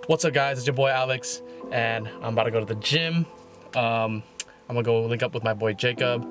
What's up guys, it's your boy Alex and I'm about to go to the gym. I'm gonna go link up with my boy Jacob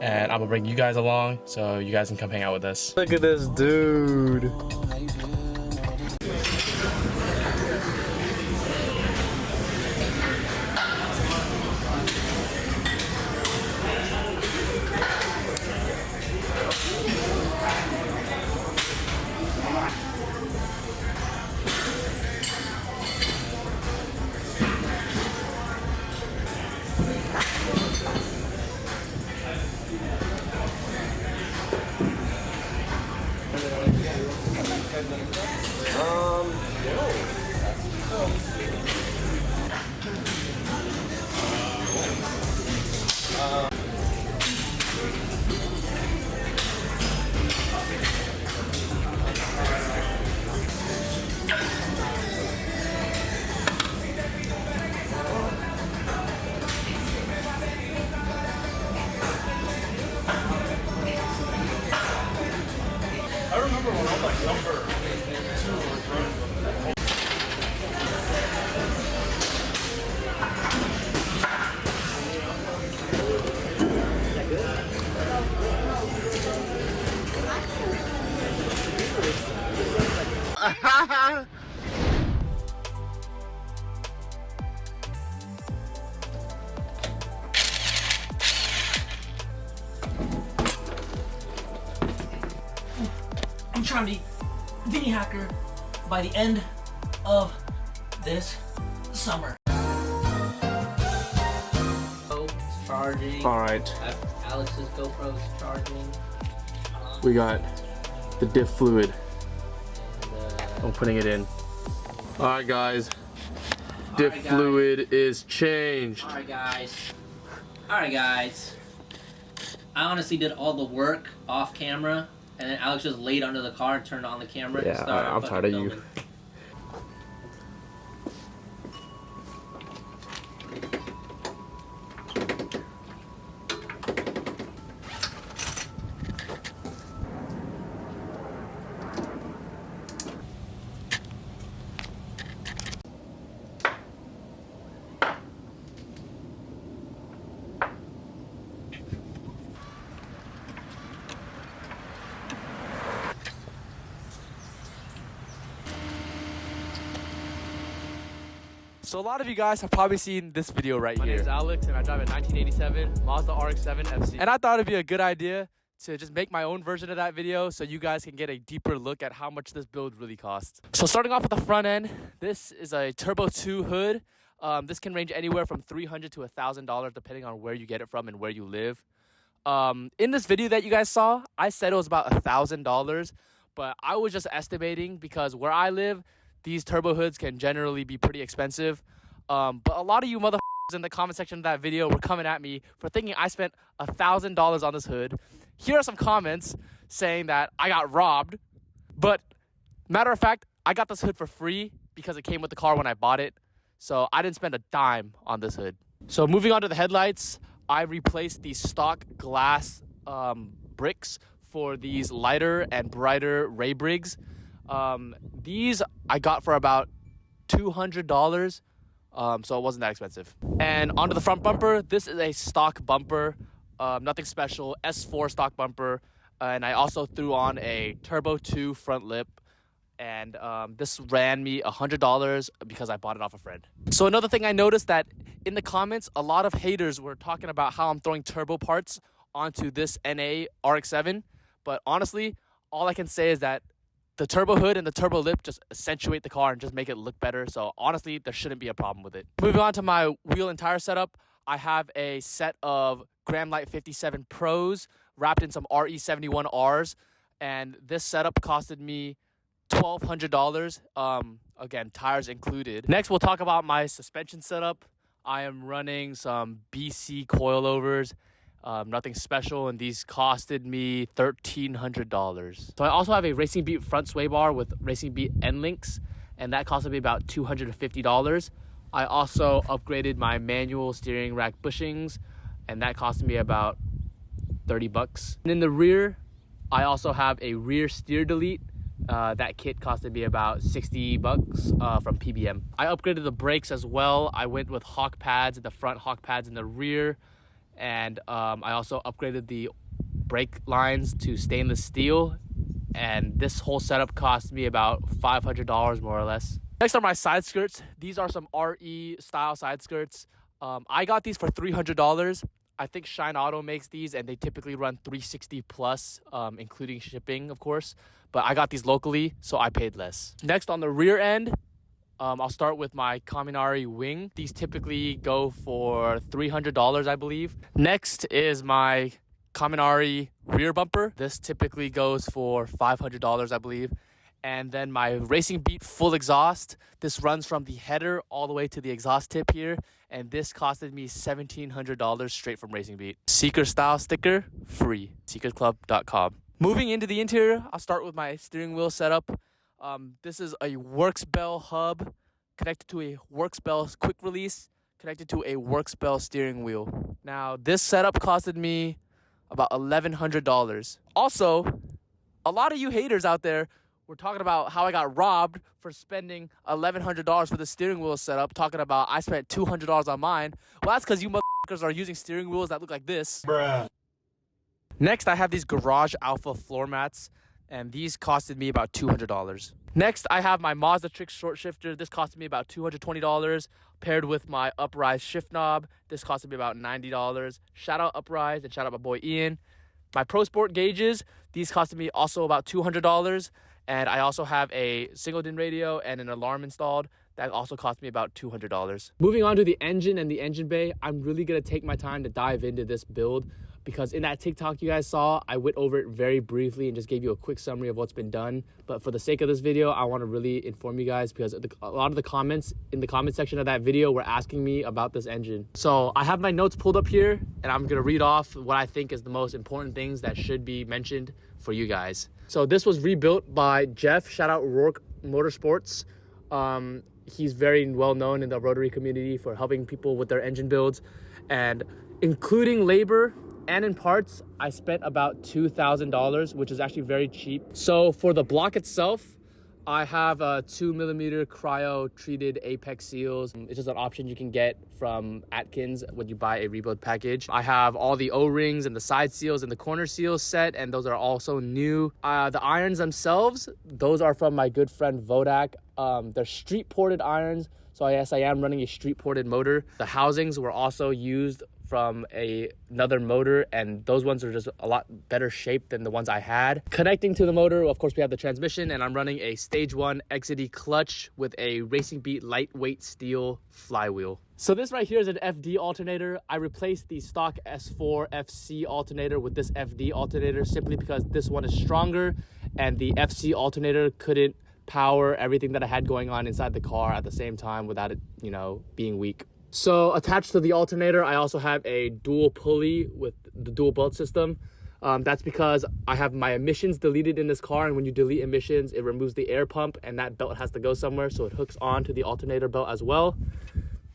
and I'm gonna bring you guys along so you guys can come hang out with us. Look at this dude. I remember when I was like number 2 or 3. I'm trying to be Vinny Hacker by the end of this summer. It's charging. Alright, Alex's GoPro is charging. we got the diff fluid. And, I'm putting it in. Alright guys, diff fluid is changed. Alright guys. I honestly did all the work off camera. And then Alex just laid under the car and turned on the camera. Yeah, and started I'm tired of you. filming. So a lot of you guys have probably seen this video right here. My name is Alex and I drive a 1987 Mazda RX-7 FC. And I thought it'd be a good idea to just make my own version of that video so you guys can get a deeper look at how much this build really costs. So starting off with the front end, this is a Turbo 2 hood. This can range anywhere from $300 to $1,000 depending on where you get it from and where you live. In this video that you guys saw, I said it was about $1,000, but I was just estimating because where I live, these turbo hoods can generally be pretty expensive. But a lot of you motherfuckers in the comment section of that video were coming at me for thinking I spent $1,000 on this hood. Here are some comments saying that I got robbed. But matter of fact, I got this hood for free because it came with the car when I bought it. So I didn't spend a dime on this hood. So moving on to the headlights, I replaced the stock glass bricks for these lighter and brighter Ray Briggs. These I got for about $200, so it wasn't that expensive. And onto the front bumper, this is a stock bumper, nothing special, S4 stock bumper, and I also threw on a Turbo 2 front lip, and this ran me $100 because I bought it off a friend. So another thing I noticed that in the comments, a lot of haters were talking about how I'm throwing turbo parts onto this NA RX-7, but honestly, all I can say is that the turbo hood and the turbo lip just accentuate the car and just make it look better. So honestly, there shouldn't be a problem with it. Moving on to my wheel and tire setup, I have a set of Graham Light 57 Pros wrapped in some RE71Rs. And this setup costed me $1,200. Again, tires included. Next, we'll talk about my suspension setup. I am running some BC coilovers. Nothing special, and these costed me $1,300. So I also have a Racing Beat front sway bar with Racing Beat end links, and that costed me about $250. I also upgraded my manual steering rack bushings, and that cost me about $30. And in the rear, I also have a rear steer delete That kit costed me about 60 bucks from PBM. I upgraded the brakes as well. I went with Hawk pads in the front, Hawk pads in the rear, and I also upgraded the brake lines to stainless steel, and this whole setup cost me about $500 more or less. Next are my side skirts. These are some RE style side skirts. I got these for $300. I think Shine Auto makes these, and they typically run $360 plus, including shipping, of course. But I got these locally, so I paid less. Next, on the rear end, I'll start with my Kaminari Wing. These typically go for $300, I believe. Next is my Kaminari rear bumper. This typically goes for $500, I believe. And then my Racing Beat full exhaust. This runs from the header all the way to the exhaust tip here. And this costed me $1,700 straight from Racing Beat. Seeker style sticker, free. SeekerClub.com. Moving into the interior, I'll start with my steering wheel setup. This is a Works Bell hub connected to a Works Bell quick release, connected to a Works Bell steering wheel. Now, this setup costed me about $1,100. Also, a lot of you haters out there were talking about how I got robbed for spending $1,100 for the steering wheel setup, talking about I spent $200 on mine. Well, that's because you motherfuckers are using steering wheels that look like this. Bruh. Next, I have these Garage Alpha floor mats, and these costed me about $200. Next, I have my Mazda Trick short shifter. This costed me about $220, paired with my Uprise shift knob. This costed me about $90. Shout out Uprise and shout out my boy Ian. My Pro Sport gauges, these costed me also about $200. And I also have a single DIN radio and an alarm installed. That also cost me about $200. Moving on to the engine and the engine bay, I'm really gonna take my time to dive into this build, because in that TikTok you guys saw, I went over it very briefly and just gave you a quick summary of what's been done. But for the sake of this video, I want to really inform you guys, because a lot of the comments in the comment section of that video were asking me about this engine. So I have my notes pulled up here, and I'm gonna read off what I think is the most important things that should be mentioned for you guys. So this was rebuilt by Jeff, shout out Rourke Motorsports. He's very well known in the rotary community for helping people with their engine builds, and including labor and in parts, I spent about $2,000, which is actually very cheap. So for the block itself, I have a 2mm cryo treated apex seals. It's just an option you can get from Atkins when you buy a rebuild package. I have all the O-rings and the side seals and the corner seals set, and those are also new. The irons themselves, those are from my good friend Vodak. They're street ported irons, so yes, I am running a street ported motor. The housings were also used from another motor, and those ones are just a lot better shape than the ones I had. Connecting to the motor, of course, we have the transmission, and I'm running a stage 1 XD clutch with a Racing Beat lightweight steel flywheel. So this right here is an FD alternator. I replaced the stock S4 FC alternator with this FD alternator simply because this one is stronger, and the FC alternator couldn't power everything that I had going on inside the car at the same time without it, being weak. So attached to the alternator, I also have a dual pulley with the dual belt system. That's because I have my emissions deleted in this car, and when you delete emissions, it removes the air pump, and that belt has to go somewhere, so it hooks onto the alternator belt as well.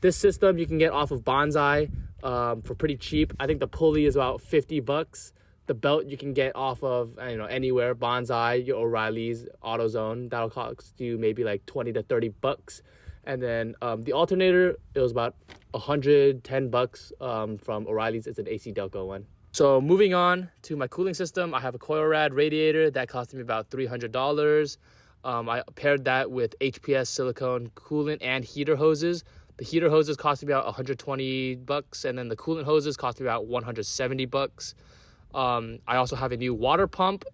This system you can get off of Bonsai for pretty cheap. I think the pulley is about 50 bucks. The belt you can get off of anywhere, Bonsai, your O'Reilly's, AutoZone. That'll cost you maybe like 20 to 30 bucks. And then the alternator, it was about 110 bucks from O'Reilly's. It's an AC Delco one. So moving on to my cooling system, I have a coil rad radiator that cost me about $300. I paired that with HPS silicone coolant and heater hoses. The heater hoses cost me about 120 bucks, and then the coolant hoses cost me about 170 bucks. I also have a new water pump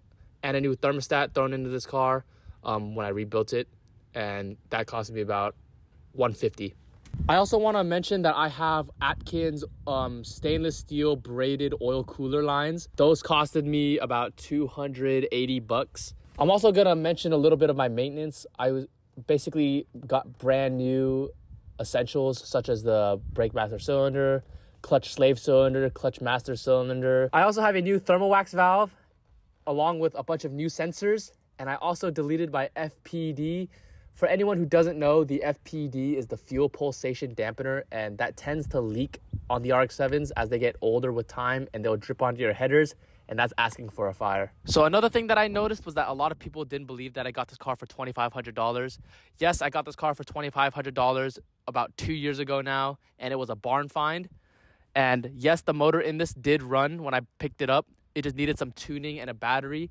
and a new thermostat thrown into this car when I rebuilt it, and that cost me about $150. I also want to mention that I have Atkins stainless steel braided oil cooler lines. Those costed me about 280 bucks. I'm also going to mention a little bit of my maintenance. I basically got brand new essentials such as the brake master cylinder, clutch slave cylinder, clutch master cylinder. I also have a new thermal wax valve along with a bunch of new sensors, and I also deleted my FPD. For anyone who doesn't know, the FPD is the fuel pulsation dampener, and that tends to leak on the RX-7s as they get older with time, and they'll drip onto your headers, and that's asking for a fire. So another thing that I noticed was that a lot of people didn't believe that I got this car for $2,500. Yes, I got this car for $2,500 about 2 years ago now, and it was a barn find. And yes, the motor in this did run when I picked it up. It just needed some tuning and a battery,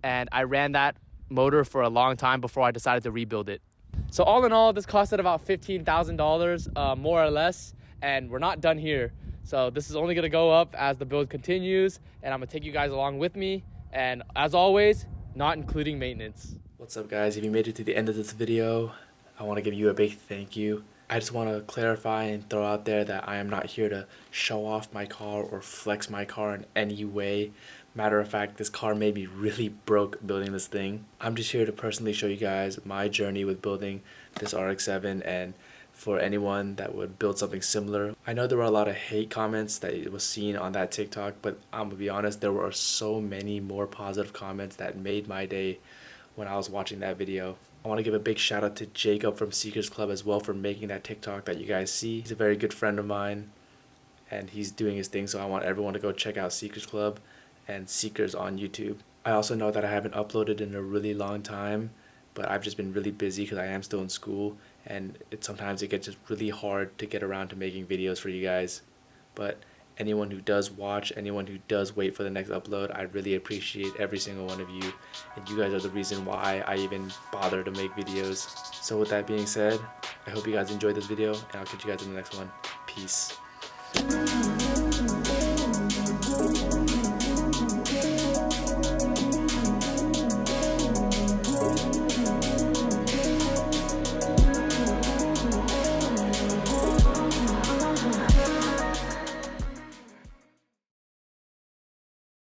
and I ran that motor for a long time before I decided to rebuild it. So all in all, this costed about $15,000, more or less, and we're not done here. So this is only gonna go up as the build continues, and I'm gonna take you guys along with me, and as always, not including maintenance. What's up, guys? If you made it to the end of this video, I wanna give you a big thank you. I just wanna clarify and throw out there that I am not here to show off my car or flex my car in any way. Matter of fact, this car made me really broke building this thing. I'm just here to personally show you guys my journey with building this RX-7, and for anyone that would build something similar. I know there were a lot of hate comments that was seen on that TikTok, but I'm gonna be honest, there were so many more positive comments that made my day when I was watching that video. I want to give a big shout out to Jacob from Seekers Club as well for making that TikTok that you guys see. He's a very good friend of mine, and he's doing his thing, so I want everyone to go check out Seekers Club and Seekers on YouTube. I also know that I haven't uploaded in a really long time, but I've just been really busy because I am still in school, and sometimes it gets just really hard to get around to making videos for you guys. But anyone who does watch, anyone who does wait for the next upload, I really appreciate every single one of you, and you guys are the reason why I even bother to make videos. So with that being said, I hope you guys enjoyed this video, and I'll catch you guys in the next one. Peace.